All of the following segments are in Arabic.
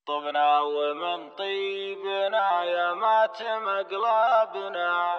طبنا ومن طيبنا يا ماتم أقلابنا،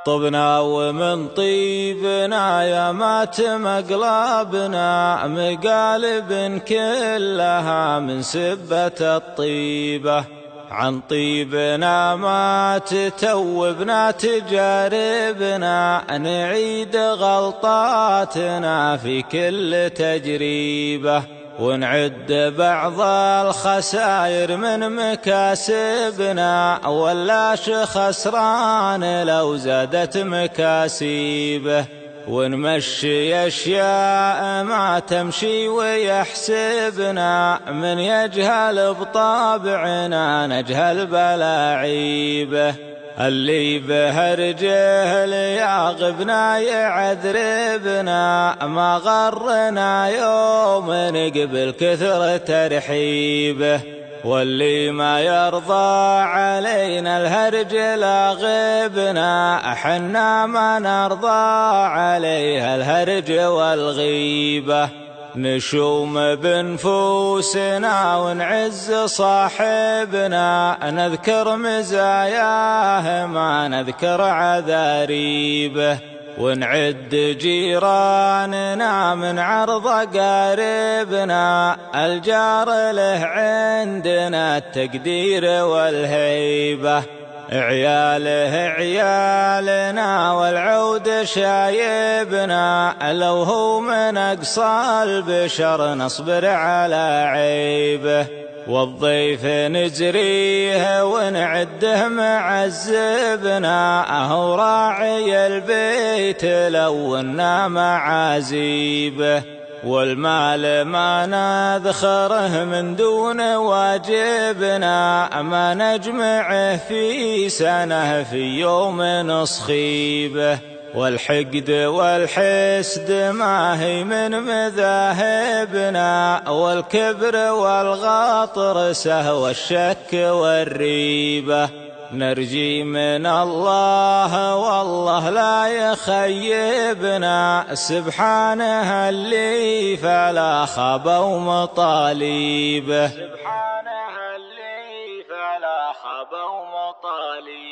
طبنا ومن طيبنا يا ماتم أقلابنا، مقالب كلها من سبة الطيبة. عن طيبنا ما تتوبنا تجاربنا، نعيد غلطاتنا في كل تجريبة، ونعد بعض الخسائر من مكاسبنا، ولاش خسران لو زادت مكاسيبه، ونمشي أشياء ما تمشي ويحسبنا، من يجهل بطابعنا نجهل بلاعيبه، اللي بهرجه لياغبنا يعذربنا، ما غرنا يوم قبل كثر ترحيبه، واللي ما يرضى علينا الهرج لاغبنا، حنا ما نرضى عليها الهرج والغيبة، نشوم بنفوسنا ونعز صاحبنا، نذكر مزاياه ما نذكر عذاريبه، ونعد جيراننا من عرض قاربنا، الجار له عندنا التقدير والهيبة، عياله عيالنا والعود شايبنا، لو هو من أقصى البشر نصبر على عيبه، والضيف نجريه ونعده معذبنا، هو راعي البيت لونا معازيبه، والمال ما نذخره من دون واجبنا، ما نجمعه في سنة في يوم نصخيبه، والحقد والحسد ما هي من مذاهبنا، والكبر والغطر سهو الشك والريبة، نرجي من الله والله لا يخيبنا، سبحانه اللي فلا خبوا مطالبه، سبحانه اللي فلا خبوا مطالبه.